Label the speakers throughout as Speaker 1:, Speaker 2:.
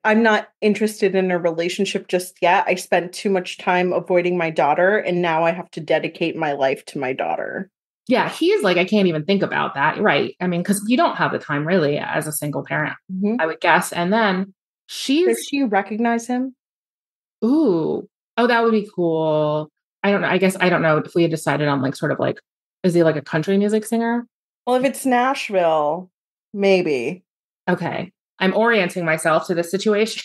Speaker 1: I'm not interested in a relationship just yet. I spent too much time avoiding my daughter, and now I have to dedicate my life to my daughter.
Speaker 2: Yeah, he's like, I can't even think about that. Right. I mean, because you don't have the time really as a single parent,
Speaker 1: Mhm.
Speaker 2: I would guess. And then
Speaker 1: Does
Speaker 2: she's,
Speaker 1: she recognize him?
Speaker 2: ooh, oh, that would be cool. I don't know. I guess I don't know if we had decided on like sort of like, is he like a country music singer?
Speaker 1: Well, if it's Nashville, maybe.
Speaker 2: Okay. I'm orienting myself to this situation.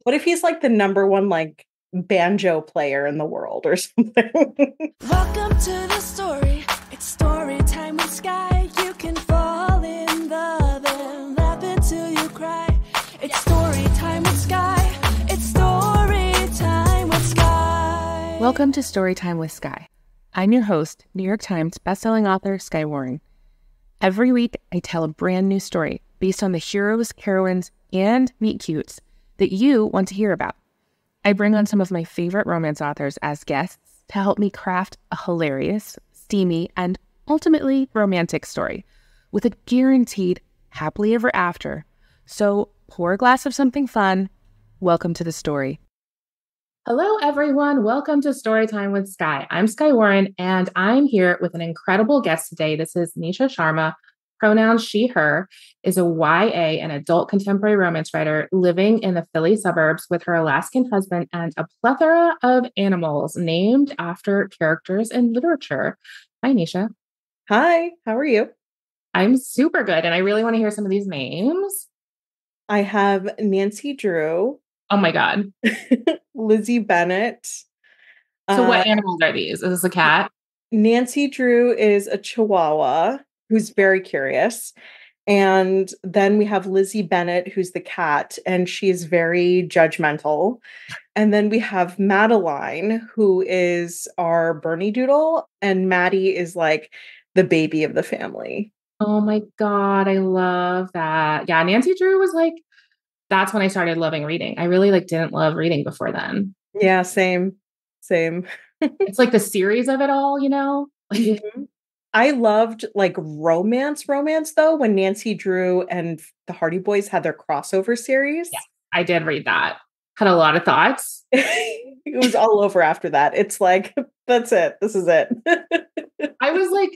Speaker 1: What if he's like the number one like banjo player in the world or something?
Speaker 3: Welcome to the story. It's story time with Skye. You can fall in love and laugh until you cry. It's story time with Skye. It's story time with Skye.
Speaker 4: Welcome to Storytime with Skye. I'm your host, New York Times bestselling author Skye Warren. Every week, I tell a brand new story based on the heroes, heroines, and meet-cutes that you want to hear about. I bring on some of my favorite romance authors as guests to help me craft a hilarious, steamy, and ultimately romantic story with a guaranteed happily ever after. So pour a glass of something fun. Welcome to the story.
Speaker 2: Hello, everyone. Welcome to Storytime with Skye. I'm Skye Warren, and I'm here with an incredible guest today. This is Nisha Sharma, pronouns she, her, is a YA and adult contemporary romance writer living in the Philly suburbs with her Alaskan husband and a plethora of animals named after characters in literature. Hi, Nisha.
Speaker 1: Hi, how are you?
Speaker 2: I'm super good, and I really want to hear some of these names.
Speaker 1: I have Nancy Drew,
Speaker 2: Oh my God.
Speaker 1: Lizzie Bennett.
Speaker 2: So what animals are these? Is this a cat?
Speaker 1: Nancy Drew is a Chihuahua who's very curious. And then we have Lizzie Bennett, who's the cat, and she is very judgmental. And then we have Madeline, who is our Bernie Doodle, and Maddie is like the baby of the family.
Speaker 2: Oh my God, I love that. Yeah, Nancy Drew was like, that's when I started loving reading. I really like didn't love reading before then.
Speaker 1: Yeah, same. Same.
Speaker 2: It's like the series of it all, you know? Like,
Speaker 1: Mhm. I loved like romance though when Nancy Drew and the Hardy Boys had their crossover series.
Speaker 2: yeah, I did read that. Had a lot of thoughts.
Speaker 1: It was all over after that. It's like, that's it. This is it.
Speaker 2: I was like,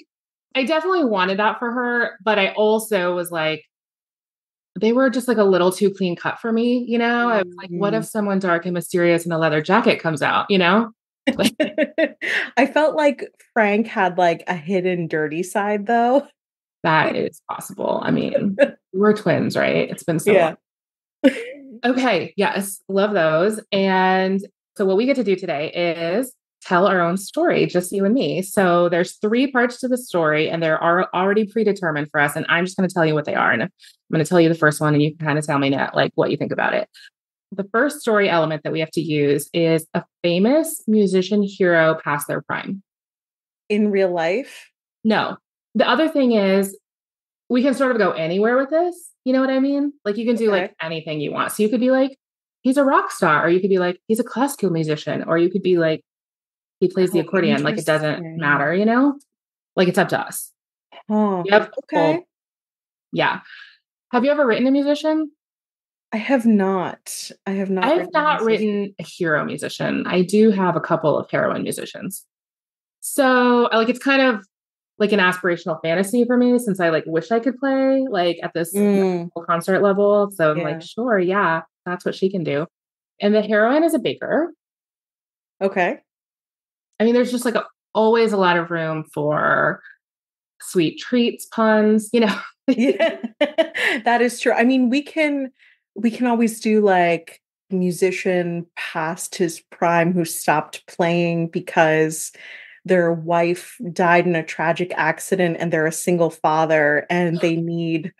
Speaker 2: I definitely wanted that for her, but I also was like, they were just like a little too clean cut for me, you know? I was like, what if someone dark and mysterious in a leather jacket comes out, you know? Like,
Speaker 1: I felt like Frank had like a hidden dirty side though.
Speaker 2: that is possible. I mean, we're twins, right? It's been so
Speaker 1: Yeah.
Speaker 2: long. Okay. Yes. Love those. And so what we get to do today is tell our own story, just you and me. So there's three parts to the story and they're already predetermined for us. And I'm just going to tell you what they are. And I'm going to tell you the first one and you can kind of tell me now, like what you think about it. The first story element that we have to use is a famous musician hero past their prime.
Speaker 1: In real life?
Speaker 2: No. The other thing is we can sort of go anywhere with this. You know what I mean? Like you can do like anything you want. So you could be like, he's a rock star, or you could be like, he's a classical musician, or you could be like, he plays the accordion. Like it doesn't matter, you know? Like it's up to us.
Speaker 1: Oh,
Speaker 2: Yep.
Speaker 1: okay.
Speaker 2: Well, yeah. Have you ever written a musician?
Speaker 1: I have not. I have not.
Speaker 2: I've not written a hero musician. I do have a couple of heroine musicians. So like it's kind of like an aspirational fantasy for me since I like wish I could play like at this concert level. So I'm like, sure, yeah, that's what she can do. And the heroine is a baker.
Speaker 1: Okay.
Speaker 2: I mean, there's just like always a lot of room for sweet treats, puns, you know.
Speaker 1: Yeah, that is true. I mean, we can always do like musician past his prime who stopped playing because their wife died in a tragic accident and they're a single father and they need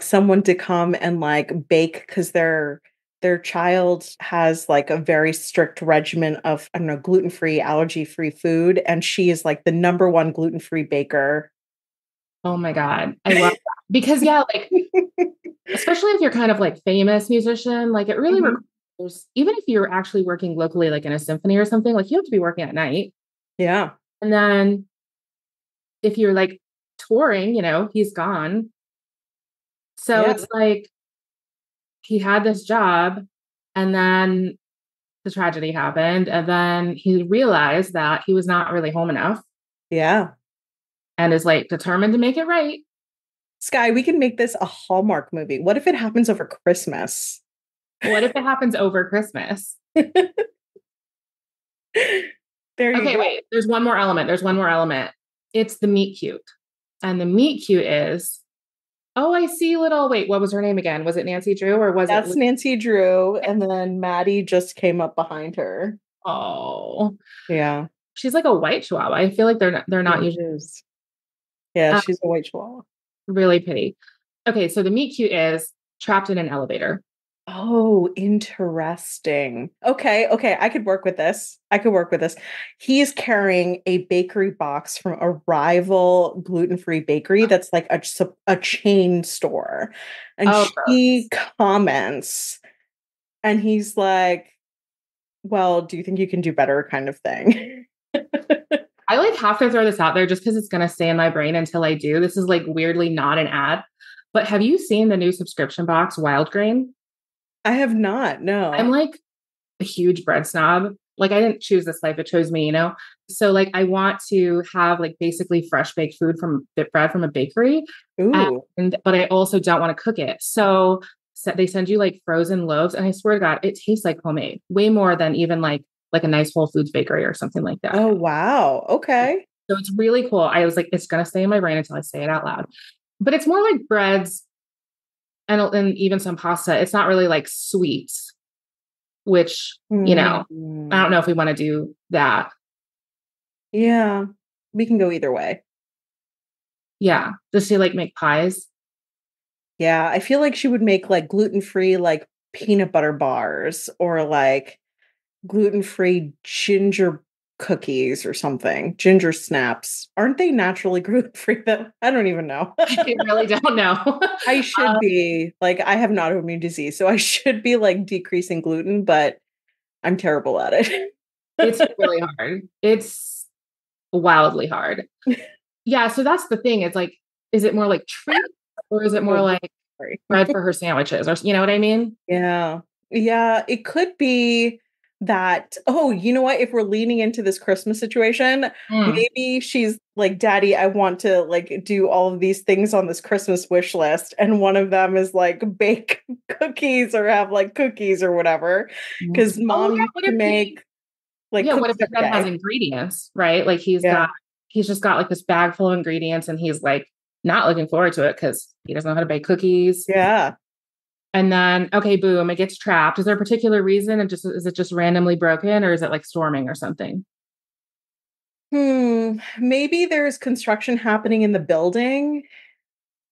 Speaker 1: someone to come and like bake because their child has like a very strict regimen of, I don't know, gluten-free, allergy-free food. And she is like the number one gluten-free baker.
Speaker 2: Oh my God. I love that. Because yeah, like especially if you're kind of like famous musician, like it really requires, even if you're actually working locally, like in a symphony or something, like you have to be working at night.
Speaker 1: Yeah.
Speaker 2: And then if you're like touring, you know, he's gone. So it's like he had this job and then the tragedy happened. And then he realized that he was not really home enough
Speaker 1: Yeah.
Speaker 2: and is like determined to make it right.
Speaker 1: Skye, we can make this a Hallmark movie. What if it happens over Christmas?
Speaker 2: What if it happens over Christmas?
Speaker 1: There you
Speaker 2: Okay,
Speaker 1: go.
Speaker 2: wait. There's one more element. It's the meet cute. And the meet cute is, oh, I see little, wait, what was her name again? Was it Nancy Drew or was
Speaker 1: That's
Speaker 2: it?
Speaker 1: Nancy Drew. And then Maddie just came up behind her.
Speaker 2: Oh,
Speaker 1: Yeah.
Speaker 2: she's like a white chihuahua. I feel like they're not
Speaker 1: She
Speaker 2: usually
Speaker 1: is. Yeah, she's a white chihuahua.
Speaker 2: really pretty. Okay, so the meet cute is trapped in an elevator.
Speaker 1: Oh, interesting. Okay, I could work with this. He's carrying a bakery box from a rival gluten-free bakery that's like a chain store. And she comments, and he's like, well, do you think you can do better kind of thing?
Speaker 2: I like have to throw this out there just because it's going to stay in my brain until I do. This is like weirdly not an ad, but have you seen the new subscription box, Wild Grain?
Speaker 1: I have not, no.
Speaker 2: I'm like a huge bread snob. Like I didn't choose this life, it chose me, you know? So like I want to have like basically fresh baked food from bread from a bakery.
Speaker 1: Ooh.
Speaker 2: But I also don't want to cook it. So they send you like frozen loaves. And I swear to God, it tastes like homemade, way more than even like a nice Whole Foods bakery or something like that.
Speaker 1: Oh, wow. Okay.
Speaker 2: So it's really cool. I was like, it's going to stay in my brain until I say it out loud. But it's more like breads and even some pasta. It's not really like sweets, which, you know, I don't know if we want to do that.
Speaker 1: Yeah, we can go either way.
Speaker 2: Yeah. Does she like make pies?
Speaker 1: Yeah, I feel like she would make like gluten-free like peanut butter bars or like gluten-free ginger cookies or something. Ginger snaps. Aren't they naturally gluten-free though? I don't even know.
Speaker 2: I really don't know.
Speaker 1: I should be like, I have an autoimmune disease, so I should be like decreasing gluten, but I'm terrible at it.
Speaker 2: It's really hard. It's wildly hard. Yeah. So that's the thing. It's like, is it more like treat or is it more like bread for her sandwiches or, you know what I mean?
Speaker 1: Yeah. Yeah. It could be that, oh, you know what? If we're leaning into this Christmas situation, maybe she's like, Daddy, I want to like do all of these things on this Christmas wish list. And one of them is like bake cookies or have like cookies or whatever. Because mom used to make like,
Speaker 2: what if he then has ingredients, right? Like he's just got like this bag full of ingredients and he's like not looking forward to it because he doesn't know how to bake cookies.
Speaker 1: Yeah.
Speaker 2: And then, okay, boom, it gets trapped. Is there a particular reason? Is it just randomly broken or is it like storming or something?
Speaker 1: Maybe there's construction happening in the building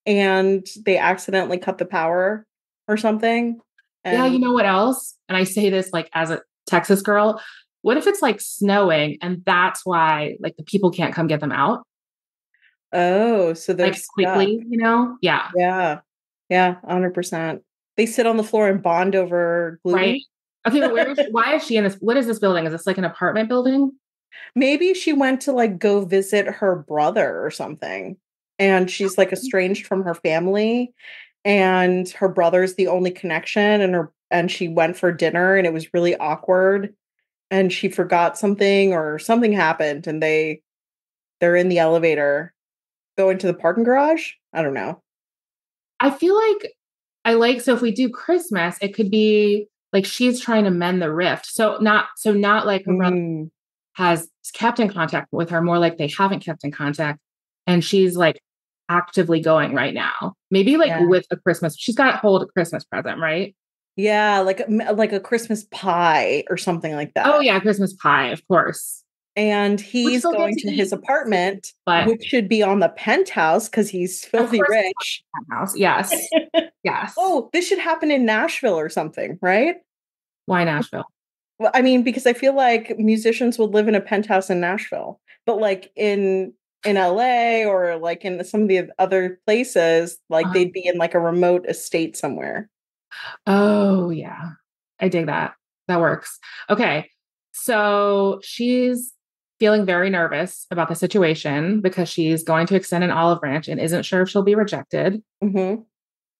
Speaker 1: and they accidentally cut the power or something.
Speaker 2: Yeah, you know what else? And I say this like as a Texas girl. What if it's like snowing and that's why like the people can't come get them out?
Speaker 1: Oh, so they're
Speaker 2: like quickly, you know? Yeah.
Speaker 1: Yeah. Yeah, 100%. They sit on the floor and bond over gluten.
Speaker 2: Right. Okay, but why is she in this? What is this building? Is this like an apartment building?
Speaker 1: Maybe she went to like go visit her brother or something. And she's like estranged from her family. And her brother's the only connection. And she went for dinner and it was really awkward. And she forgot something or something happened and they're in the elevator going to the parking garage. I don't know.
Speaker 2: I feel like so if we do Christmas, it could be like she's trying to mend the rift. So not like her brother has kept in contact with her, more like they haven't kept in contact. And she's like actively going right now. Maybe like with a Christmas, she's got to hold a Christmas present, right?
Speaker 1: Yeah, like a Christmas pie or something like that.
Speaker 2: Oh yeah, Christmas pie, of course.
Speaker 1: And he's going to his apartment, which should be on the penthouse because he's filthy rich.
Speaker 2: Penthouse. Yes. Yes.
Speaker 1: Oh, this should happen in Nashville or something, right?
Speaker 2: Why Nashville?
Speaker 1: Well, I mean, because I feel like musicians would live in a penthouse in Nashville, but like in LA or like in some of the other places, like they'd be in like a remote estate somewhere.
Speaker 2: Oh, yeah. I dig that. That works. Okay. So she's feeling very nervous about the situation because she's going to extend an olive branch and isn't sure if she'll be rejected.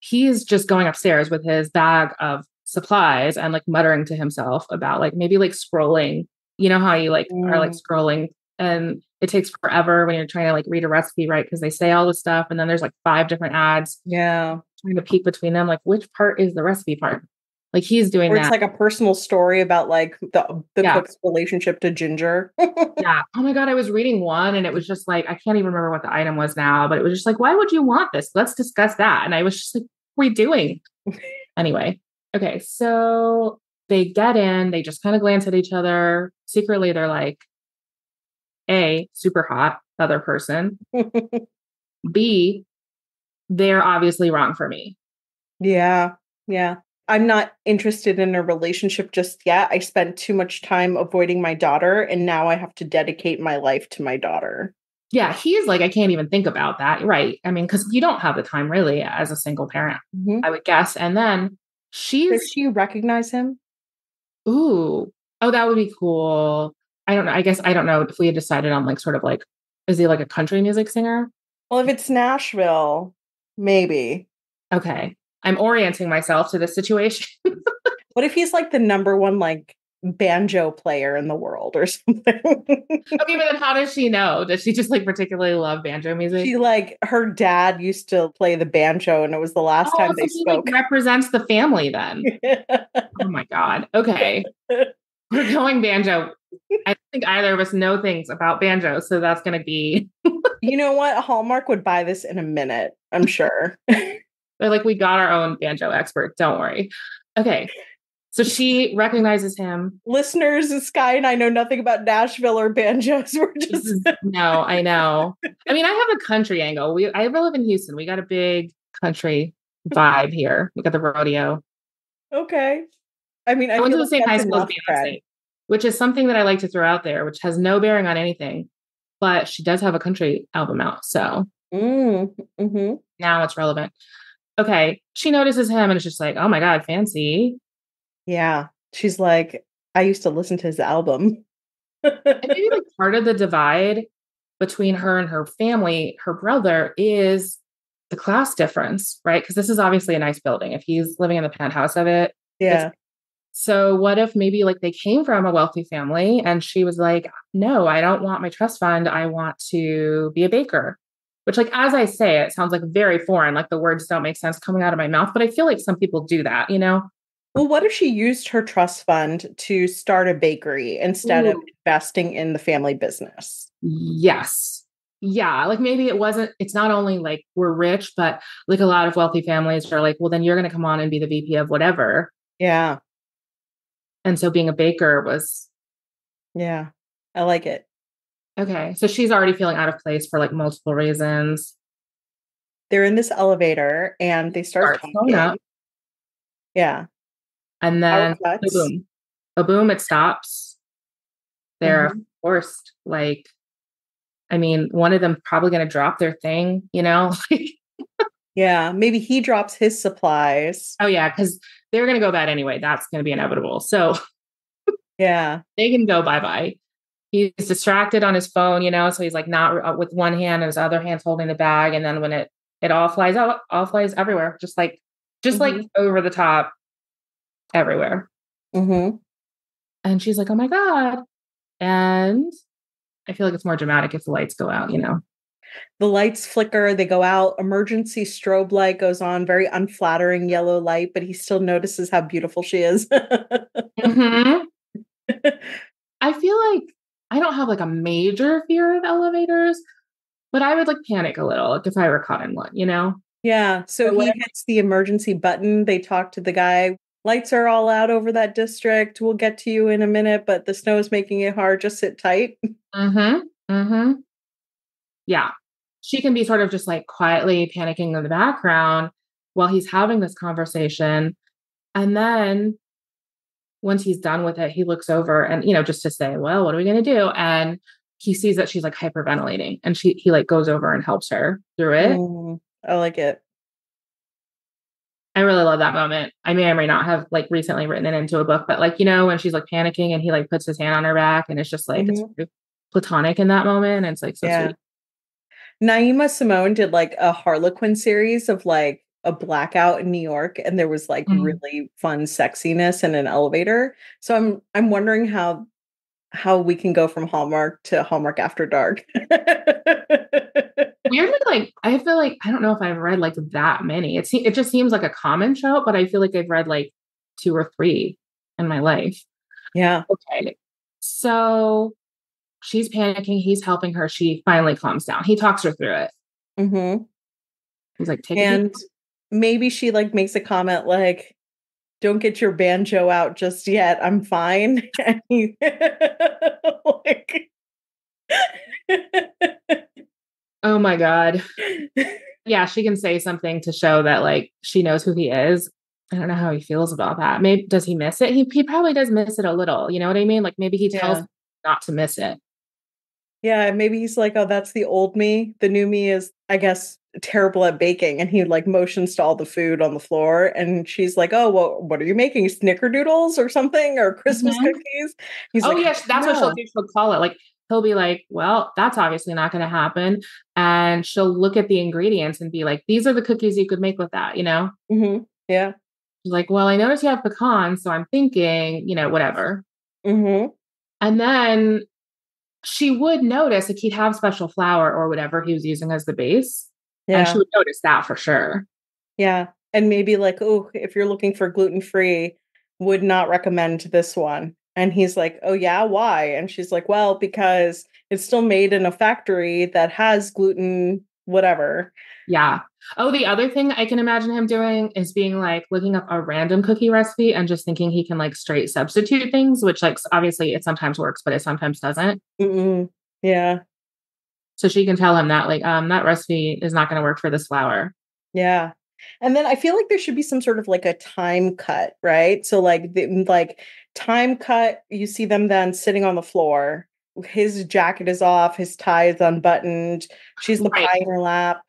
Speaker 2: he's just going upstairs with his bag of supplies and like muttering to himself about like maybe like scrolling. You know how you like are like scrolling and it takes forever when you're trying to like read a recipe, right? Because they say all this stuff and then there's like 5 different ads.
Speaker 1: Yeah.
Speaker 2: Trying to peek between them, like which part is the recipe part? Like he's doing
Speaker 1: Or
Speaker 2: that.
Speaker 1: it's like a personal story about like the cook's relationship to ginger.
Speaker 2: Yeah. Oh my God. I was reading one and it was just like, I can't even remember what the item was now, but it was just like, why would you want this? Let's discuss that. And I was just like, what are we doing? Anyway. Okay. So they get in, they just kind of glance at each other. Secretly, they're like, A, super hot, other person. B, they're obviously wrong for me.
Speaker 1: Yeah. Yeah. I'm not interested in a relationship just yet. I spent too much time avoiding my daughter, and now I have to dedicate my life to my daughter.
Speaker 2: Yeah, he's like, I can't even think about that. Right. I mean, because you don't have the time really as a single parent, I would guess. And then
Speaker 1: Does she recognize him?
Speaker 2: Ooh. Oh, that would be cool. I don't know. I guess I don't know if we had decided on like sort of like, is he like a country music singer?
Speaker 1: Well, if it's Nashville, maybe.
Speaker 2: Okay. I'm orienting myself to the situation.
Speaker 1: What if he's like the number one like banjo player in the world or something?
Speaker 2: Okay, but then how does she know? Does she just like particularly love banjo music?
Speaker 1: She like her dad used to play the banjo, and it was the last time they spoke.
Speaker 2: Like, represents the family then. Oh my God. Okay. We're going banjo. I don't think either of us know things about banjo, so that's going to be.
Speaker 1: You know what? Hallmark would buy this in a minute, I'm sure.
Speaker 2: They're like, we got our own banjo expert. Don't worry. Okay. So she recognizes him.
Speaker 1: Listeners, Skye and I know nothing about Nashville or banjos. We're just
Speaker 2: no, I know. I mean, I have a country angle. I live in Houston. We got a big country vibe here. We got the rodeo.
Speaker 1: Okay. I mean, I
Speaker 2: went to
Speaker 1: feel
Speaker 2: the same high school as
Speaker 1: Fred.
Speaker 2: Beyonce, which is something that I like to throw out there, which has no bearing on anything. But she does have a country album out. So now it's relevant. Okay. She notices him and it's just like, oh my God, fancy.
Speaker 1: Yeah. She's like, I used to listen to his album.
Speaker 2: And maybe like part of the divide between her and her family, her brother, is the class difference, right? Because this is obviously a nice building. If he's living in the penthouse of it.
Speaker 1: Yeah.
Speaker 2: So what if maybe like they came from a wealthy family and she was like, no, I don't want my trust fund. I want to be a baker. Which, like, as I say, it sounds like very foreign, like the words don't make sense coming out of my mouth. But I feel like some people do that, you know?
Speaker 1: Well, what if she used her trust fund to start a bakery instead of investing in the family business?
Speaker 2: Yes. Yeah. Like maybe it's not only like we're rich, but like a lot of wealthy families are like, well, then you're going to come on and be the VP of whatever.
Speaker 1: Yeah.
Speaker 2: And so being a baker was.
Speaker 1: Yeah. I like it.
Speaker 2: Okay. So she's already feeling out of place for like multiple reasons.
Speaker 1: They're in this elevator and they start talking. Up. Yeah.
Speaker 2: And then boom, it stops. They're forced, like, I mean, one of them probably going to drop their thing, you know?
Speaker 1: Yeah. Maybe he drops his supplies.
Speaker 2: Oh yeah. Cause they're going to go bad anyway. That's going to be inevitable. So
Speaker 1: yeah,
Speaker 2: they can go bye-bye. He's distracted on his phone, you know? So he's like not with one hand and his other hand's holding the bag. And then when it all flies out, all flies everywhere. Just like over the top everywhere. And she's like, oh my God. And I feel like it's more dramatic if the lights go out, you know?
Speaker 1: The lights flicker, they go out, emergency strobe light goes on, very unflattering yellow light, but he still notices how beautiful she is.
Speaker 2: I feel like I don't have like a major fear of elevators, but I would like panic a little like if I were caught in one, you know?
Speaker 1: Yeah. So he hits the emergency button. They talk to the guy. Lights are all out over that district. We'll get to you in a minute, but the snow is making it hard. Just sit tight.
Speaker 2: Yeah. She can be sort of just like quietly panicking in the background while he's having this conversation. And then once he's done with it, he looks over and, you know, just to say, well, what are we going to do? And he sees that she's like hyperventilating and he like goes over and helps her through it.
Speaker 1: I like it.
Speaker 2: I really love that moment. I may or may not have like recently written it into a book, but like, you know, when she's like panicking and he like puts his hand on her back and it's just like, it's platonic in that moment. And it's like, so sweet.
Speaker 1: Naima Simone did like a Harlequin series of like a blackout in New York and there was like
Speaker 2: Mhm.
Speaker 1: really fun sexiness in an elevator. So I'm wondering how we can go from Hallmark to Hallmark After Dark.
Speaker 2: Weirdly, like I feel like I don't know if I've read like that many. It just seems like a common trope, but I feel like I've read like two or three in my life.
Speaker 1: Yeah.
Speaker 2: Okay. So she's panicking. He's helping her. She finally calms down. He talks her through it.
Speaker 1: Hmm.
Speaker 2: He's like, take a deep.
Speaker 1: And maybe she like makes a comment like, don't get your banjo out just yet. I'm fine. And he like
Speaker 2: Oh my God. Yeah, she can say something to show that like she knows who he is. I don't know how he feels about that. Maybe does he miss it? He probably does miss it a little. You know what I mean? Like maybe he tells
Speaker 1: yeah.
Speaker 2: her not to miss it.
Speaker 1: Yeah, maybe he's like, "Oh, that's the old me. The new me is, I guess, terrible at baking." And he like motions to all the food on the floor, and she's like, "Oh, well, what are you making? Snickerdoodles or something, or Christmas
Speaker 2: Mhm.
Speaker 1: cookies?" He's
Speaker 2: Oh
Speaker 1: like, "I
Speaker 2: yes,
Speaker 1: don't
Speaker 2: that's what she'll
Speaker 1: know."
Speaker 2: do. She'll call it. Like he'll be like, "Well, that's obviously not going to happen," and she'll look at the ingredients and be like, "These are the cookies you could make with that." You know,
Speaker 1: Yeah.
Speaker 2: she's like, "Well, I noticed you have pecans, so I'm thinking, whatever."
Speaker 1: Hmm.
Speaker 2: And then she would notice like he'd have special flour or whatever he was using as the base, and she
Speaker 1: Yeah.
Speaker 2: would notice that for sure.
Speaker 1: Yeah. And maybe like, "Oh, if you're looking for gluten-free, would not recommend this one." And he's like, "Oh yeah, why?" And she's like, "Well, because it's still made in a factory that has gluten, whatever."
Speaker 2: Yeah. Oh, the other thing I can imagine him doing is being like looking up a random cookie recipe and just thinking he can like straight substitute things, which like obviously it sometimes works, but it sometimes doesn't.
Speaker 1: Mm-mm. Yeah.
Speaker 2: So she can tell him that like that recipe is not going to work for this flour.
Speaker 1: Yeah. And then I feel like there should be some sort of like a time cut, right? So like like time cut, you see them then sitting on the floor. His jacket is off, his tie is unbuttoned. She's the
Speaker 2: Right.
Speaker 1: pie in her lap.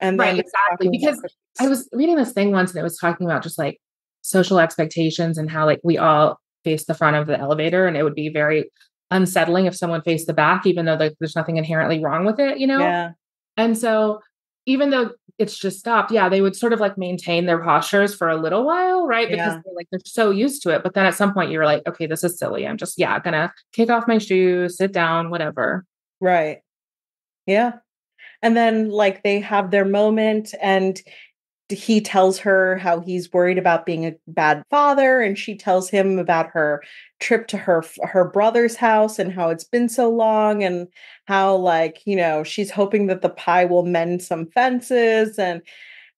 Speaker 1: And then
Speaker 2: Right,
Speaker 1: they're
Speaker 2: exactly.
Speaker 1: talking about
Speaker 2: Because I
Speaker 1: cookies.
Speaker 2: was reading this thing once and it was talking about just like social expectations and how like we all face the front of the elevator and it would be very unsettling if someone faced the back, even though like, there's nothing inherently wrong with it, you know?
Speaker 1: Yeah.
Speaker 2: And so even though it's just stopped, yeah, they would sort of like maintain their postures for a little while, right? Because
Speaker 1: Yeah.
Speaker 2: they're so used to it. But then at some point you're like, okay, this is silly. I'm just, yeah, gonna kick off my shoes, sit down, whatever.
Speaker 1: Right. Yeah. And then like they have their moment and he tells her how he's worried about being a bad father and she tells him about her trip to her brother's house and how it's been so long and how like she's hoping that the pie will mend some fences and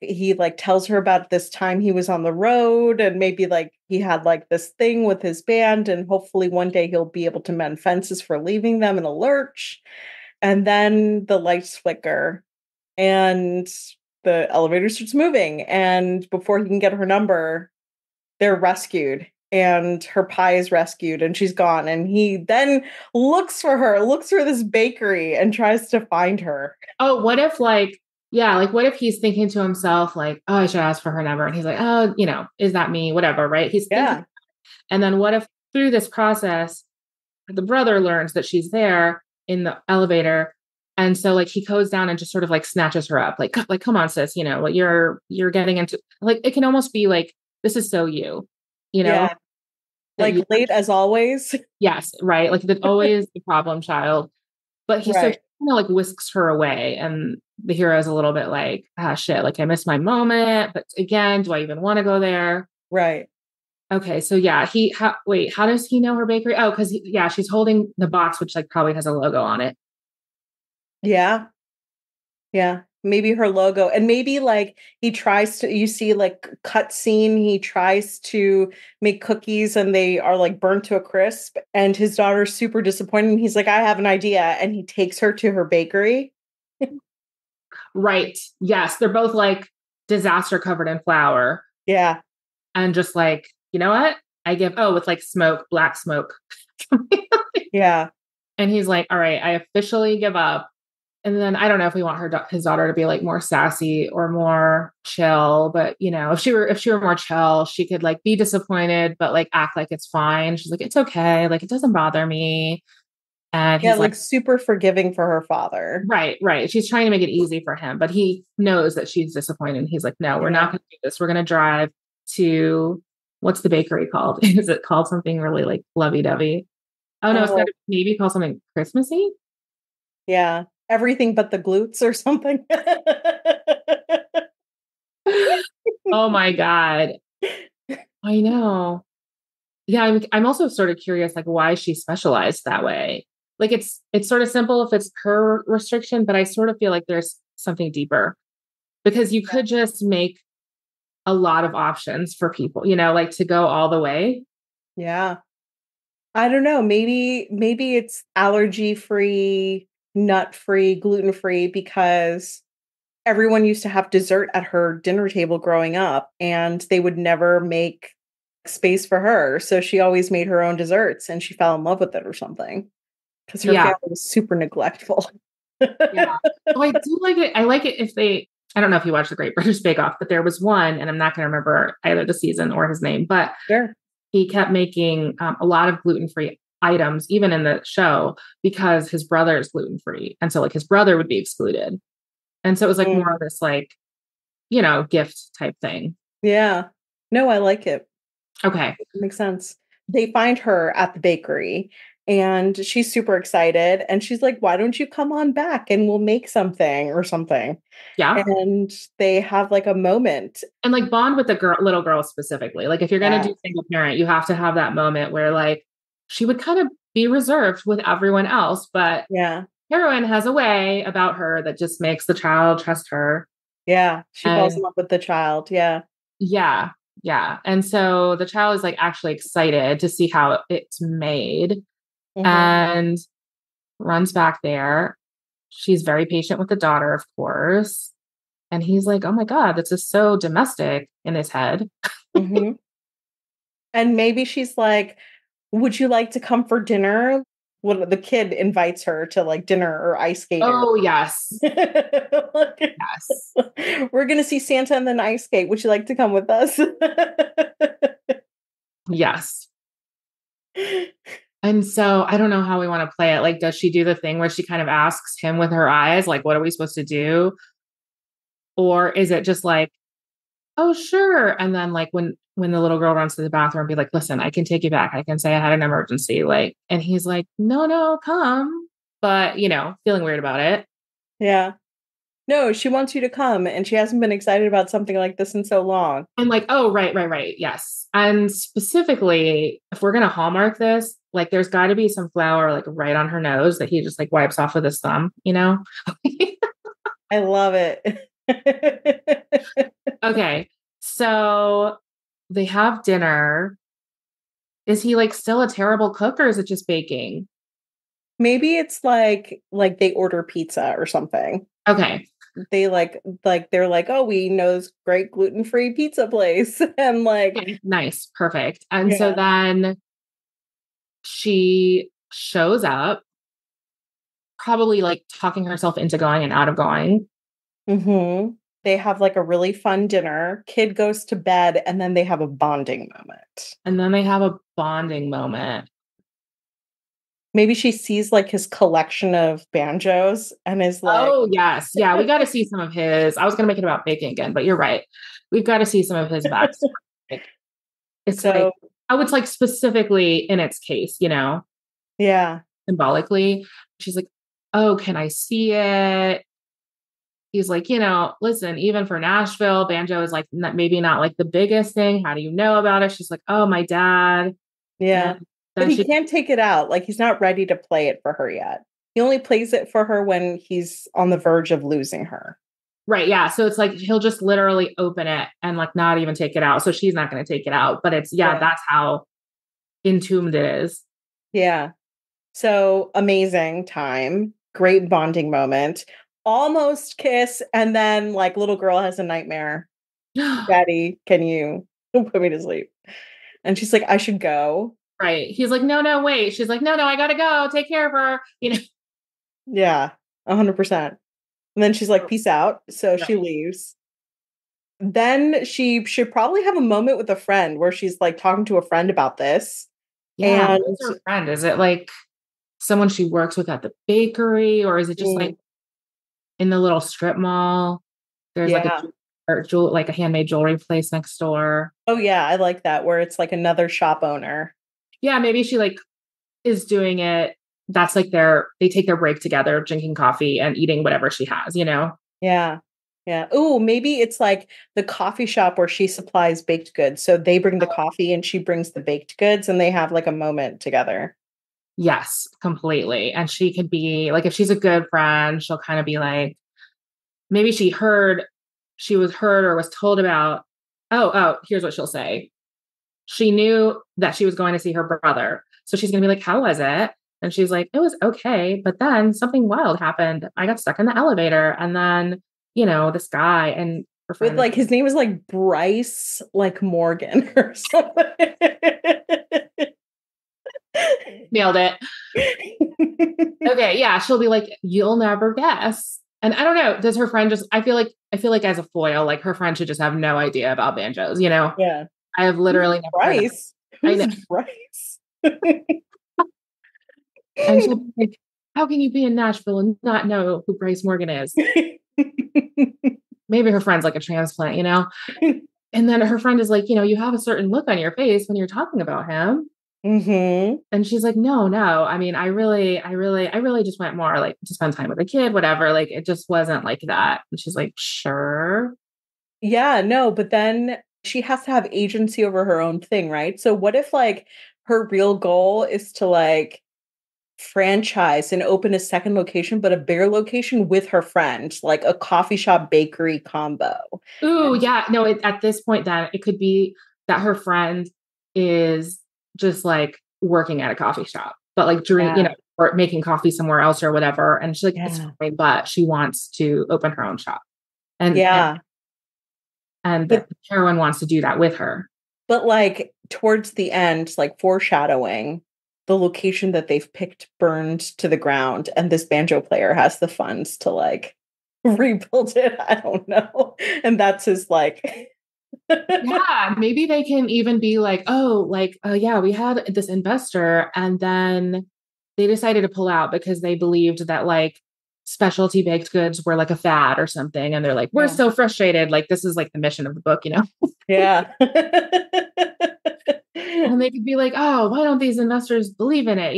Speaker 1: he like tells her about this time he was on the road and maybe like he had like this thing with his band and hopefully one day he'll be able to mend fences for leaving them in a lurch and then the lights flicker and the elevator starts moving, and before he can get her number, they're rescued, and her pie is rescued, and she's gone, and he then looks for this bakery and tries to find her.
Speaker 2: Oh, what if like, yeah, like what if he's thinking to himself, like, oh, I should ask for her number. And he's like, oh, is that me? Whatever, right? He's thinking.
Speaker 1: Yeah,
Speaker 2: And then what if through this process, the brother learns that she's there in the elevator. And so like he goes down and just sort of like snatches her up, like, come on, sis, like you're getting into like it can almost be like, this is so you know,
Speaker 1: yeah,
Speaker 2: that
Speaker 1: like,
Speaker 2: you
Speaker 1: late as always.
Speaker 2: yes, right. Like that always the problem child. But he so
Speaker 1: Right,
Speaker 2: kind of like whisks her away. And the hero is a little bit like, ah shit, like I missed my moment. But again, do I even want to go there?
Speaker 1: right.
Speaker 2: Okay, so yeah, wait, how does he know her bakery? Oh, because yeah, she's holding the box, which like probably has a logo on it.
Speaker 1: Yeah, yeah. Maybe her logo. And maybe like he tries to, you see like cut scene, he tries to make cookies and they are like burnt to a crisp. And his daughter's super disappointed. And he's like, I have an idea. And he takes her to her bakery.
Speaker 2: Right. Yes, they're both like disaster covered in flour
Speaker 1: Yeah.
Speaker 2: and just like, you know what? With like smoke, black smoke.
Speaker 1: Yeah.
Speaker 2: And he's like, all right, I officially give up. And then I don't know if we want his daughter to be like more sassy or more chill, but if she were more chill, she could like be disappointed, but like act like it's fine. She's like, it's okay. Like it doesn't bother me. And
Speaker 1: Yeah,
Speaker 2: he's
Speaker 1: like
Speaker 2: like,
Speaker 1: super forgiving for her father.
Speaker 2: right, right. She's trying to make it easy for him, but he knows that she's disappointed. And he's like, no, we're not
Speaker 1: Yeah.
Speaker 2: going to do this. We're going to drive to, what's the bakery called? Is it called something really like lovey-dovey? Oh no, it's got
Speaker 1: Oh,
Speaker 2: to maybe called something Christmassy.
Speaker 1: yeah. Everything but the glutes or something.
Speaker 2: Oh my God. I know. Yeah, I'm also sort of curious, like why she specialized that way. Like it's sort of simple if it's her restriction, but I sort of feel like there's something deeper because you could just make a lot of options for people, like to go all the way.
Speaker 1: Yeah. I don't know. Maybe it's allergy free, nut free, gluten free because everyone used to have dessert at her dinner table growing up and they would never make space for her. So she always made her own desserts and she fell in love with it or something because her
Speaker 2: Yeah,
Speaker 1: family was super neglectful.
Speaker 2: yeah. Oh, I do like it. I like it if I don't know if you watched the Great British Bake Off, but there was one, and I'm not going to remember either the season or his name, but
Speaker 1: Sure.
Speaker 2: he kept making a lot of gluten-free items, even in the show, because his brother is gluten-free. And so like his brother would be excluded. And so it was like more
Speaker 1: Mm,
Speaker 2: of this like, gift type thing.
Speaker 1: yeah. No, I like it.
Speaker 2: Okay.
Speaker 1: Makes sense. They find her at the bakery and she's super excited and she's like, "Why don't you come on back and we'll make something or something?"
Speaker 2: Yeah.
Speaker 1: And they have like a moment.
Speaker 2: And like bond with the little girl specifically. Like if you're going to
Speaker 1: Yeah.
Speaker 2: do single parent, you have to have that moment where like she would kind of be reserved with everyone else, but
Speaker 1: Yeah.
Speaker 2: heroine has a way about her that just makes the child trust her.
Speaker 1: Yeah. She falls in
Speaker 2: And
Speaker 1: love with the child. Yeah.
Speaker 2: yeah, yeah. And so the child is like actually excited to see how it's made
Speaker 1: Mhm.
Speaker 2: and runs back there. She's very patient with the daughter, of course. And he's like, oh my God, this is so domestic in his head.
Speaker 1: Mhm. And maybe she's like, "Would you like to come for dinner?" When the kid invites her to like dinner or ice skating.
Speaker 2: Oh, yes.
Speaker 1: Like,
Speaker 2: Yes.
Speaker 1: we're gonna see Santa and then ice skate. Would you like to come with us?
Speaker 2: Yes. And so I don't know how we want to play it. Like, does she do the thing where she kind of asks him with her eyes, like, what are we supposed to do? Or is it just like, oh, sure. And then like when the little girl runs to the bathroom, be like, listen, I can take you back. I can say I had an emergency. Like, and he's like, no, no, come. But, feeling weird about it.
Speaker 1: Yeah. No, she wants you to come, and she hasn't been excited about something like this in so long.
Speaker 2: I'm like, oh, right, right, right. Yes. And specifically, if we're going to hallmark this, like there's got to be some flour like right on her nose that he just like wipes off with his thumb,
Speaker 1: I love it.
Speaker 2: Okay. So they have dinner. Is he like still a terrible cook or is it just baking?
Speaker 1: Maybe it's like they order pizza or something.
Speaker 2: Okay.
Speaker 1: They they're like, "Oh, we know this great gluten-free pizza place." And like,
Speaker 2: Okay. Nice. Perfect. And so
Speaker 1: yeah.
Speaker 2: then she shows up, probably like talking herself into going and out of going.
Speaker 1: Mhm. They have like a really fun dinner. Kid goes to bed and then they have a bonding moment.
Speaker 2: And then they have a bonding moment.
Speaker 1: Maybe she sees like his collection of banjos and is like,
Speaker 2: Oh, yes. Yeah. We got to see some of his. I was going to make it about baking again, but you're right. We've got to see some of his backstory. Like, it's like,
Speaker 1: so
Speaker 2: oh, it's like specifically in its case,
Speaker 1: yeah.
Speaker 2: symbolically. She's like, oh, can I see it? He's like, listen, even for Nashville, banjo is like maybe not like the biggest thing. How do you know about it? She's like, oh, my dad.
Speaker 1: Yeah.
Speaker 2: And
Speaker 1: But
Speaker 2: then
Speaker 1: he
Speaker 2: she,
Speaker 1: can't take it out. Like he's not ready to play it for her yet. He only plays it for her when he's on the verge of losing her.
Speaker 2: right. Yeah. So it's like he'll just literally open it and like not even take it out. So she's not going to take it out. But
Speaker 1: Yeah.
Speaker 2: that's how entombed it is.
Speaker 1: Yeah. So amazing time. Great bonding moment. Almost kiss. And then like little girl has a nightmare. Daddy, can you put me to sleep? And she's like, I should go.
Speaker 2: Right. He's like, no, no, wait. She's like, no, no, I gotta go. Take care of her.
Speaker 1: Yeah, 100%. And then she's like, peace out. So she
Speaker 2: Right.
Speaker 1: leaves. Then she should probably have a moment with a friend where she's like talking to a friend about this.
Speaker 2: Yeah.
Speaker 1: And
Speaker 2: Who's her friend? Is it like someone she works with at the bakery, or is it just like in the little strip mall? There's like like a handmade jewelry place next door.
Speaker 1: Oh yeah, I like that, where it's like another shop owner.
Speaker 2: Yeah, maybe she like is doing it. That's like they take their break together, drinking coffee and eating whatever she has, you know?
Speaker 1: Yeah. Yeah. Oh, maybe it's like the coffee shop where she supplies baked goods. So they bring the coffee and she brings the baked goods and they have like a moment together.
Speaker 2: Yes, completely. And she could be like, if she's a good friend, she'll kind of be like, maybe she was heard or was told about, here's what she'll say. She knew that she was going to see her brother. So she's going to be like, how was it? And she's like, it was okay. But then something wild happened. I got stuck in the elevator. And then, this guy and her friend.
Speaker 1: With like, his name was like Bryce, like Morgan or something.
Speaker 2: Nailed it. Okay. Yeah. She'll be like, you'll never guess. And I don't know. Does her friend I feel like as a foil, like her friend should just have no idea about banjos,
Speaker 1: Yeah.
Speaker 2: I have literally never
Speaker 1: Bryce. Who's Bryce?
Speaker 2: And she'll be like, how can you be in Nashville and not know who Bryce Morgan is? Maybe her friend's like a transplant, And then her friend is like, you have a certain look on your face when you're talking about him.
Speaker 1: Mm-hmm.
Speaker 2: And she's like, no. I mean, I really just went more like to spend time with a kid, whatever. Like, it just wasn't like that. And she's like, sure.
Speaker 1: Yeah, no, but then she has to have agency over her own thing, right? So what if like her real goal is to like franchise and open a second location, but a bigger location with her friend, like a coffee shop bakery combo?
Speaker 2: Ooh, yeah. No, at this point, then it could be that her friend is just like working at a coffee shop, but like during, or making coffee somewhere else or whatever. And she's like, it's fine, but she wants to open her own shop. And the heroine wants to do that with her.
Speaker 1: But like towards the end, like foreshadowing, the location that they've picked burned to the ground, and this banjo player has the funds to like rebuild it. I don't know. And that's his like
Speaker 2: yeah, maybe they can even be like, we had this investor and then they decided to pull out because they believed that like specialty baked goods were like a fad or something. And they're like, we're so frustrated. Like, this is like the mission of the book,
Speaker 1: Yeah.
Speaker 2: And they could be like, oh, why don't these investors believe in it?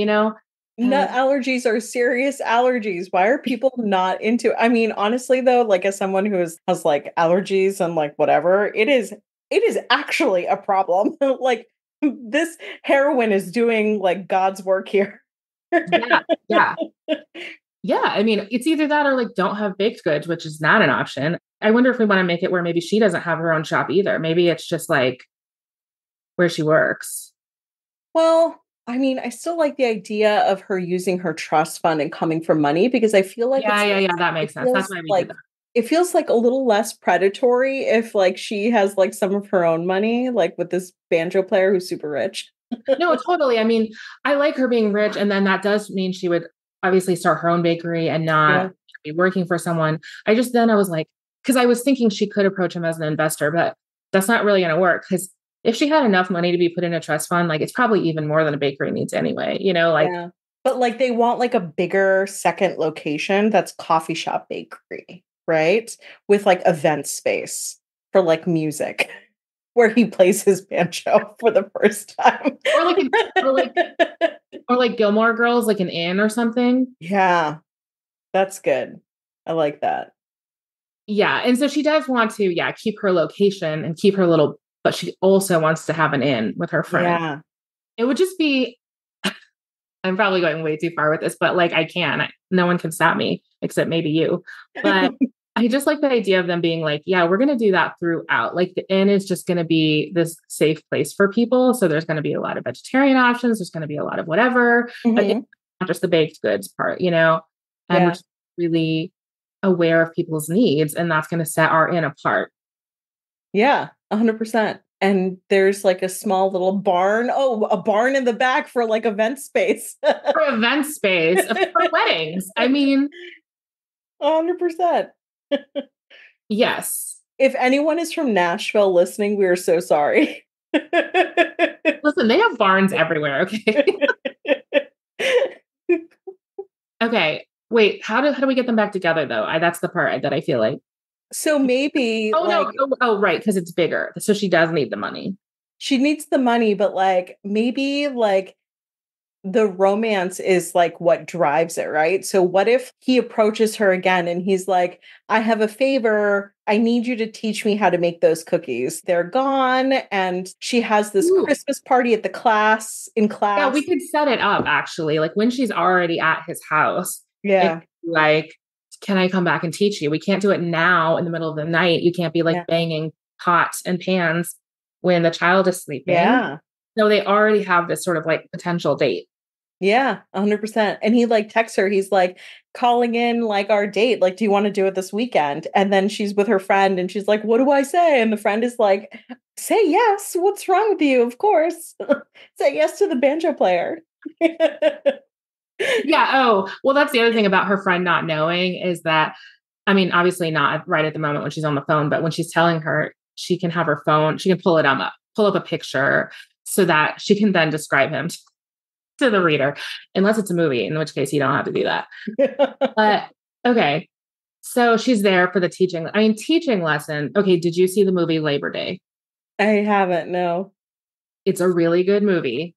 Speaker 1: Nut allergies are serious allergies. Why are people not into it? I mean, honestly, though, like as someone who has like allergies and like whatever, it is actually a problem. Like this heroine is doing like God's work here.
Speaker 2: Yeah. Yeah. I mean, it's either that or like don't have baked goods, which is not an option. I wonder if we want to make it where maybe she doesn't have her own shop either. Maybe it's just like where she works.
Speaker 1: Well, I mean, I still like the idea of her using her trust fund and coming for money because I feel like
Speaker 2: that makes sense. That's why we did that.
Speaker 1: It feels like a little less predatory if like she has like some of her own money, like with this banjo player who's super rich.
Speaker 2: No, totally. I mean, I like her being rich, and then that does mean she would obviously start her own bakery and not be working for someone. I was like, because I was thinking she could approach him as an investor, but that's not really going to work because if she had enough money to be put in a trust fund, like it's probably even more than a bakery needs anyway,
Speaker 1: But like they want like a bigger second location that's coffee shop bakery, right? With like event space for like music where he plays his banjo for the first time.
Speaker 2: or like Gilmore Girls, like an inn or something.
Speaker 1: Yeah, that's good. I like that.
Speaker 2: Yeah. And so she does want to, keep her location and keep her little, but she also wants to have an inn with her friend.
Speaker 1: Yeah.
Speaker 2: It would just be, I'm probably going way too far with this, but like no one can stop me except maybe you. But I just like the idea of them being like, we're going to do that throughout. Like the inn is just going to be this safe place for people. So there's going to be a lot of vegetarian options. There's going to be a lot of whatever, but it's not just the baked goods part, and we're just really aware of people's needs. And that's going to set our inn apart.
Speaker 1: Yeah, 100%. And there's like a small little barn. Oh, a barn in the back for like event space.
Speaker 2: For event space, for weddings. I mean,
Speaker 1: 100%.
Speaker 2: Yes.
Speaker 1: If anyone is from Nashville listening, we are so sorry.
Speaker 2: Listen, they have barns everywhere, okay? Okay. Wait, how do we get them back together though? That's the part that I feel like.
Speaker 1: So maybe
Speaker 2: Oh
Speaker 1: like
Speaker 2: no. Oh, right, because it's bigger. So she does need the money.
Speaker 1: she needs the money, but like maybe like the romance is like what drives it, right? So what if he approaches her again and he's like, I have a favor. I need you to teach me how to make those cookies. They're gone. And she has this
Speaker 2: Ooh.
Speaker 1: Christmas party at the class in class.
Speaker 2: Yeah, we could set it up actually. Like when she's already at his house.
Speaker 1: Yeah.
Speaker 2: Like, can I come back and teach you? We can't do it now in the middle of the night. You can't be like banging pots and pans when the child is sleeping.
Speaker 1: Yeah.
Speaker 2: So they already have this sort of like potential date.
Speaker 1: Yeah, 100%. And he like texts her, he's like calling in like our date, like, do you want to do it this weekend? And then she's with her friend and she's like, what do I say? And the friend is like, say yes. What's wrong with you? Of course. Say yes to the banjo player.
Speaker 2: Yeah. Oh, well, that's the other thing about her friend not knowing is that, I mean, obviously not right at the moment when she's on the phone, but when she's telling her, she can have her phone, she can pull up a picture so that she can then describe him to the reader, unless it's a movie, in which case you don't have to do that. But okay. So she's there for the teaching lesson. Okay. Did you see the movie Labor Day?
Speaker 1: I haven't, no.
Speaker 2: It's a really good movie.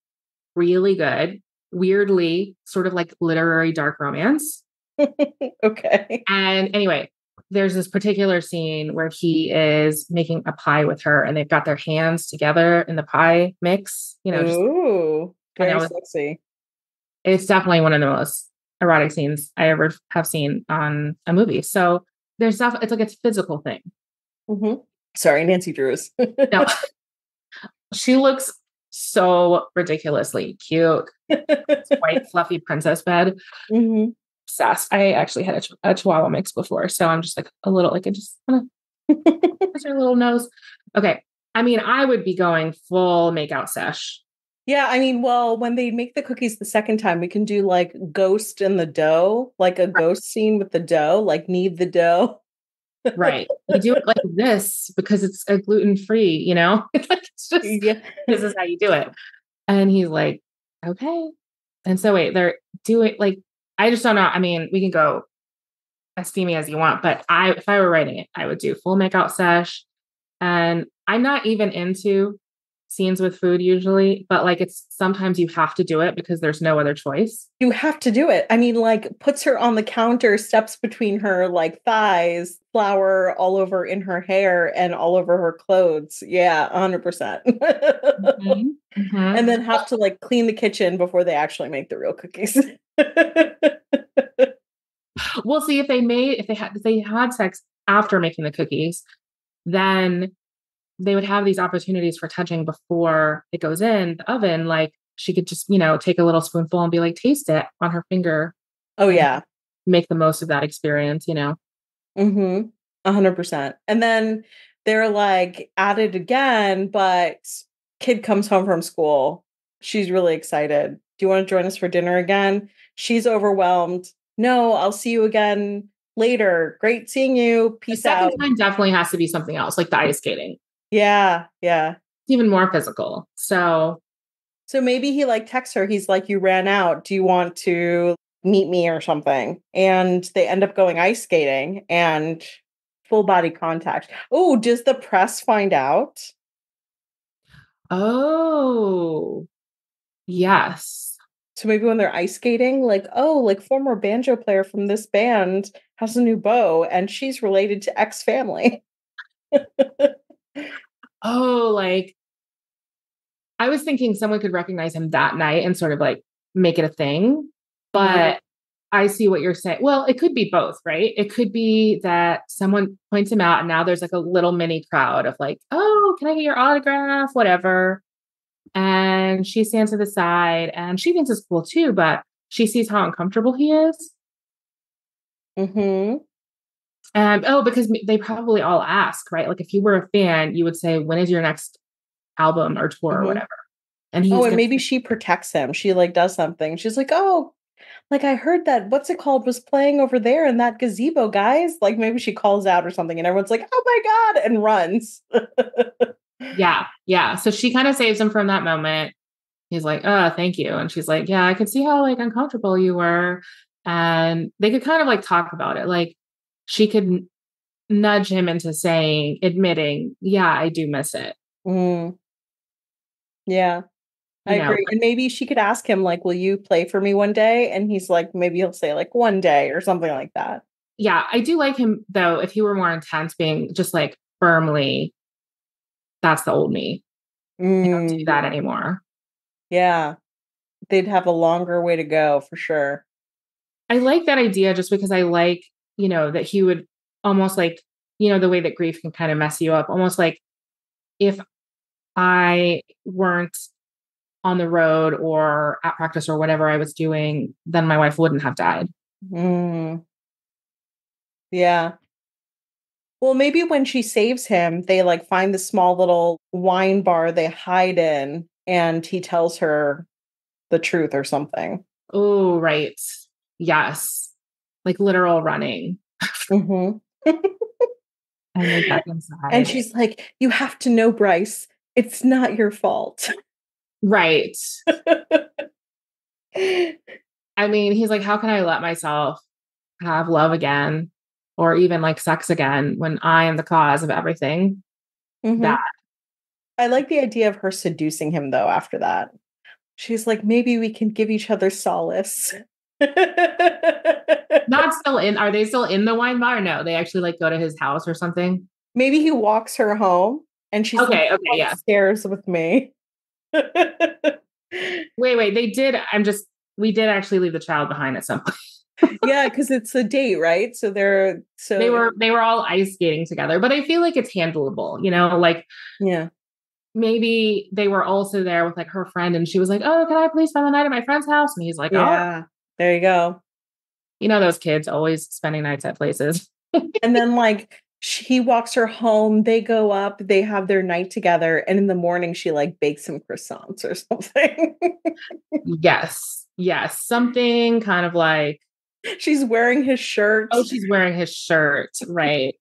Speaker 2: Really good. Weirdly, sort of like literary dark romance.
Speaker 1: Okay.
Speaker 2: And anyway, there's this particular scene where he is making a pie with her and they've got their hands together in the pie mix,
Speaker 1: Ooh, very sexy.
Speaker 2: It's definitely one of the most erotic scenes I ever have seen on a movie. So there's stuff, it's like a physical thing.
Speaker 1: Mm-hmm. Sorry, Nancy Drews.
Speaker 2: No, she looks so ridiculously cute. White fluffy princess bed.
Speaker 1: Mm-hmm.
Speaker 2: Obsessed. I actually had a Chihuahua mix before, so I'm just like a little like I just want to touch her little nose. Okay, I mean I would be going full makeout sesh.
Speaker 1: Yeah, I mean, well, when they make the cookies the second time, we can do like ghost in the dough, like a ghost scene with the dough, like knead the dough.
Speaker 2: Right. You do it like this because it's a gluten-free, it's just, This is how you do it. And he's like, okay. And so wait, they're doing like, I just don't know. I mean, we can go as steamy as you want, but if I were writing it, I would do full makeout sesh. And I'm not even into scenes with food usually, but like it's sometimes you have to do it because there's no other choice.
Speaker 1: You have to do it. I mean, like puts her on the counter, steps between her like thighs, flour all over in her hair and all over her clothes. Yeah, 100%. Mm-hmm. Mm-hmm. And then have to like clean the kitchen before they actually make the real cookies.
Speaker 2: We'll see if they had sex after making the cookies, then they would have these opportunities for touching before it goes in the oven. Like she could just, take a little spoonful and be like, taste it on her finger.
Speaker 1: Oh yeah.
Speaker 2: Make the most of that experience,
Speaker 1: Mm-hmm. 100%. And then they're like at it again, but kid comes home from school. She's really excited. Do you want to join us for dinner again? She's overwhelmed. No, I'll see you again later. Great seeing you. Peace out.
Speaker 2: The second time definitely has to be something else, like the ice skating.
Speaker 1: Yeah, yeah.
Speaker 2: It's even more physical. So
Speaker 1: maybe he like texts her. He's like, you ran out. Do you want to meet me or something? And they end up going ice skating and full body contact. Oh, does the press find out?
Speaker 2: Oh, yes.
Speaker 1: So maybe when they're ice skating, like, oh, like former banjo player from this band has a new beau and she's related to X family.
Speaker 2: Oh, like I was thinking someone could recognize him that night and sort of like make it a thing, but I see what you're saying. Well, it could be both, right? It could be that someone points him out and now there's like a little mini crowd of like, oh, can I get your autograph? Whatever. And she stands to the side and she thinks it's cool too, but she sees how uncomfortable he is.
Speaker 1: Mm-hmm.
Speaker 2: And because they probably all ask, right? Like if you were a fan, you would say, when is your next album or tour or whatever? And
Speaker 1: maybe she protects him. She like does something. She's like, oh, like I heard that what's it called was playing over there in that gazebo, guys. Like maybe she calls out or something and everyone's like, oh my God, and runs.
Speaker 2: Yeah. Yeah. So she kind of saves him from that moment. He's like, oh, thank you. And she's like, yeah, I could see how like uncomfortable you were. and they could kind of like talk about it. Like she could nudge him into admitting, yeah, I do miss it.
Speaker 1: Mm. Yeah, I
Speaker 2: You know,
Speaker 1: agree. And maybe she could ask him, like, will you play for me one day? And he's like, maybe he'll say like one day or something like that.
Speaker 2: yeah, I do like him though, if he were more intense, being just like firmly, that's the old me. You don't do
Speaker 1: Mm.
Speaker 2: that anymore.
Speaker 1: Yeah, they'd have a longer way to go for sure.
Speaker 2: I like that idea just because I like, that he would almost like, the way that grief can kind of mess you up, almost like if I weren't on the road or at practice or whatever I was doing, then my wife wouldn't have died.
Speaker 1: Mm. Yeah. Well, maybe when she saves him, they like find the small little wine bar they hide in, and he tells her the truth or something.
Speaker 2: Oh, right. Yes. Like literal running.
Speaker 1: Hmm.
Speaker 2: And they back
Speaker 1: And
Speaker 2: inside.
Speaker 1: she's like, you have to know, Bryce, it's not your fault.
Speaker 2: Right. I mean, he's like, how can I let myself have love again or even like sex again when I am the cause of everything
Speaker 1: Hmm.
Speaker 2: bad?
Speaker 1: I like the idea of her seducing him, though, after that. She's like, maybe we can give each other solace.
Speaker 2: Not still in, are they still in the wine bar? No, they actually like go to his house or something.
Speaker 1: Maybe he walks her home and she's like,
Speaker 2: Okay,
Speaker 1: come
Speaker 2: yeah.
Speaker 1: upstairs with me.
Speaker 2: Wait, we did actually leave the child behind at some point.
Speaker 1: Yeah, because it's a date, right? So
Speaker 2: They were all ice skating together, but I feel like it's handleable, like
Speaker 1: yeah.
Speaker 2: maybe they were also there with like her friend and she was like, oh, can I please spend the night at my friend's house? And he's like, oh,
Speaker 1: Yeah. There you go.
Speaker 2: those kids always spending nights at places.
Speaker 1: And then like he walks her home, they go up, they have their night together, and in the morning she like bakes some croissants or something.
Speaker 2: Yes. Something kind of like,
Speaker 1: She's wearing his shirt.
Speaker 2: oh, she's wearing his shirt, right?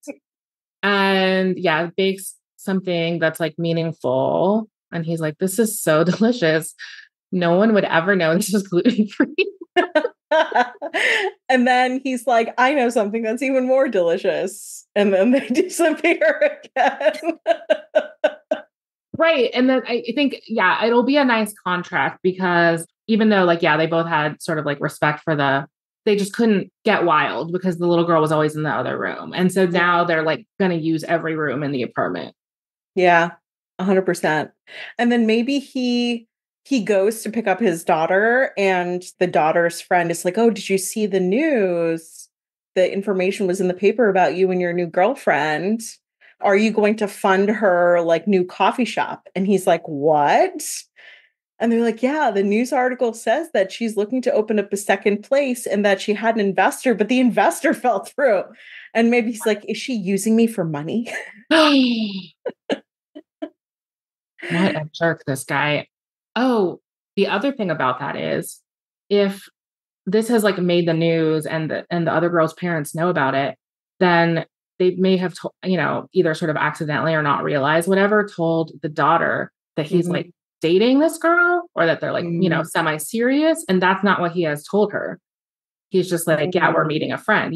Speaker 2: And yeah, bakes something that's like meaningful. And he's like, this is so delicious. No one would ever know this is gluten-free.
Speaker 1: And then he's like, I know something that's even more delicious. And then they disappear again.
Speaker 2: Right. And then I think, yeah, it'll be a nice contract because even though like, yeah, they both had sort of like respect for they just couldn't get wild because the little girl was always in the other room. And so now they're like going to use every room in the apartment.
Speaker 1: Yeah, 100%. And then maybe he goes to pick up his daughter, and the daughter's friend is like, oh, did you see the news? The information was in the paper about you and your new girlfriend. Are you going to fund her like new coffee shop? And he's like, what? And they're like, yeah, the news article says that she's looking to open up a second place and that she had an investor, but the investor fell through. And maybe he's like, is she using me for money?
Speaker 2: What a jerk, this guy. Oh, the other thing about that is if this has like made the news and the other girl's parents know about it, then they may have either sort of accidentally or not realized whatever told the daughter that he's like dating this girl or that they're like, semi-serious. And that's not what he has told her. He's just like, yeah, we're meeting a friend,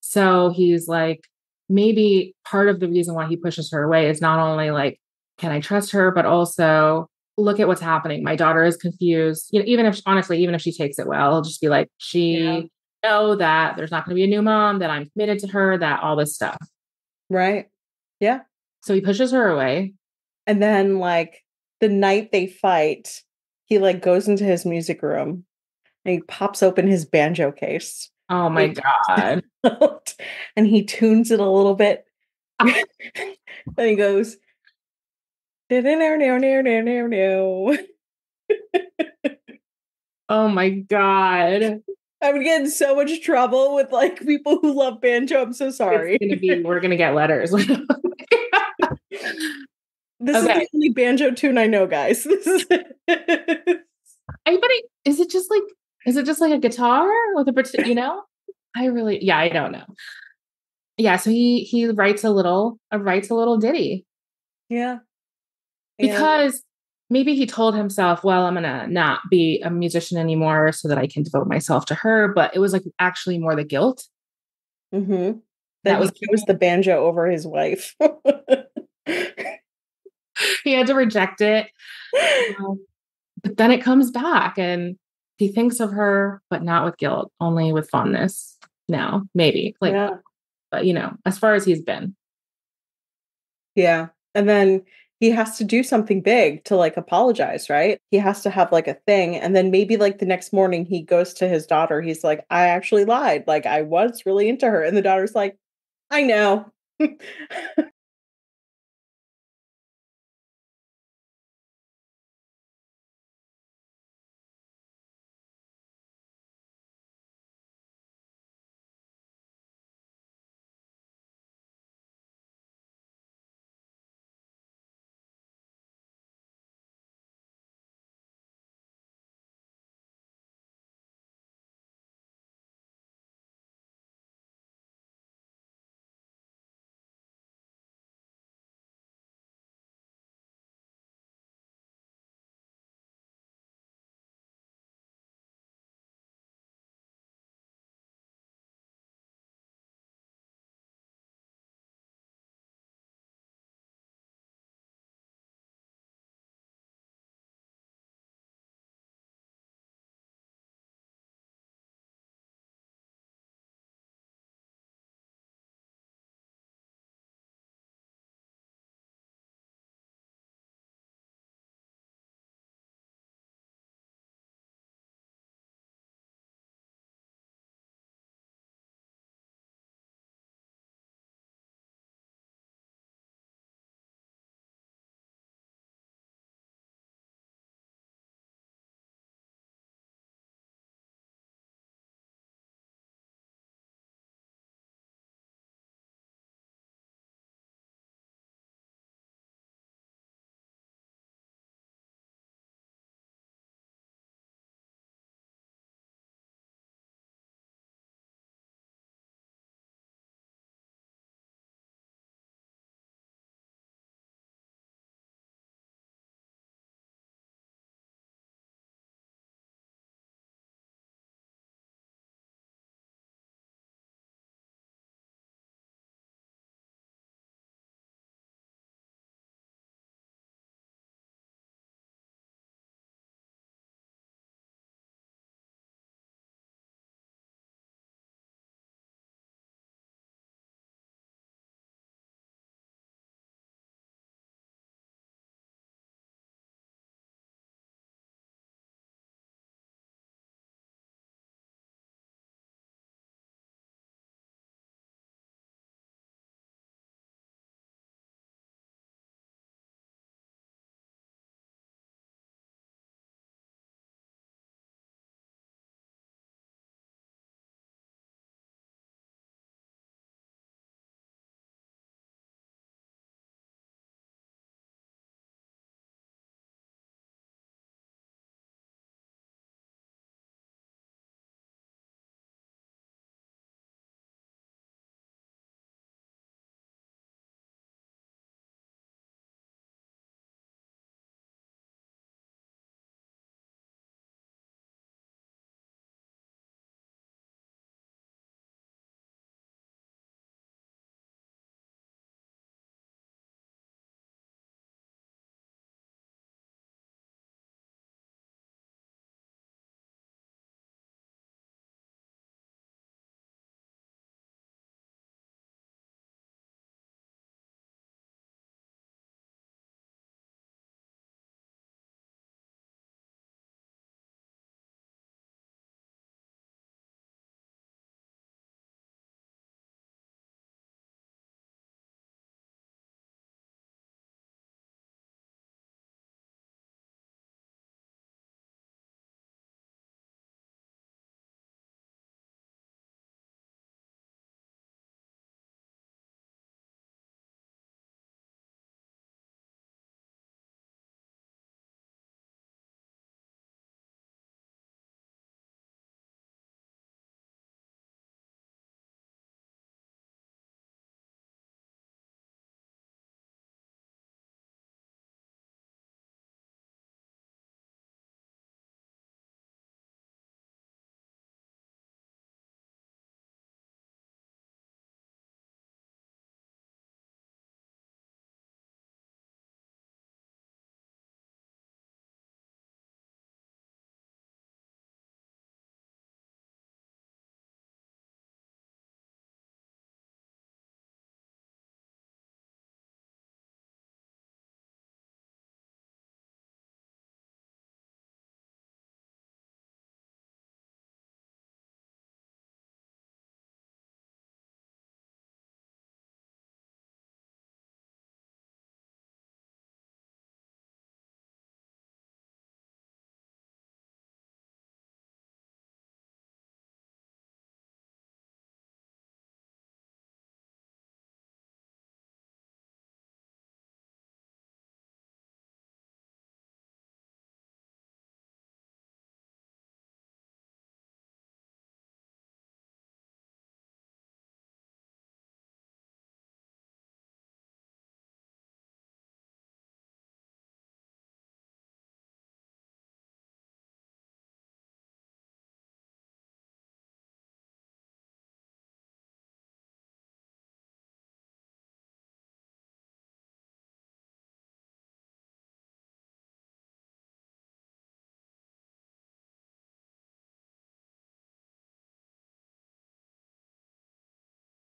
Speaker 2: So he's like, maybe part of the reason why he pushes her away is not only like, can I trust her, but also look at what's happening. My daughter is confused. Even if she takes it well, I'll just be like, she know that there's not going to be a new mom, that I'm committed to her, that all this stuff.
Speaker 1: Right. Yeah.
Speaker 2: So he pushes her away.
Speaker 1: And then like the night they fight, he like goes into his music room and he pops open his banjo case.
Speaker 2: Oh my God.
Speaker 1: And he tunes it a little bit. And he goes,
Speaker 2: oh my God.
Speaker 1: I would get in so much trouble with like people who love banjo. I'm so sorry.
Speaker 2: We're gonna get letters.
Speaker 1: This is the only banjo tune I know, guys. This is
Speaker 2: is it just like a guitar with a I don't know. Yeah, so he writes a little ditty.
Speaker 1: Yeah.
Speaker 2: Because maybe he told himself, well, I'm going to not be a musician anymore so that I can devote myself to her. But it was like actually more the guilt.
Speaker 1: Mm-hmm.
Speaker 2: That
Speaker 1: That he
Speaker 2: was,
Speaker 1: chose the banjo over his wife.
Speaker 2: he had to reject it. But then it comes back and he thinks of her, but not with guilt, only with fondness now, maybe. Like,
Speaker 1: Yeah.
Speaker 2: but as far as he's been.
Speaker 1: Yeah. And then he has to do something big to like apologize, right? He has to have like a thing. And then maybe like the next morning he goes to his daughter. He's like, I actually lied. Like I was really into her. And the daughter's like, I know.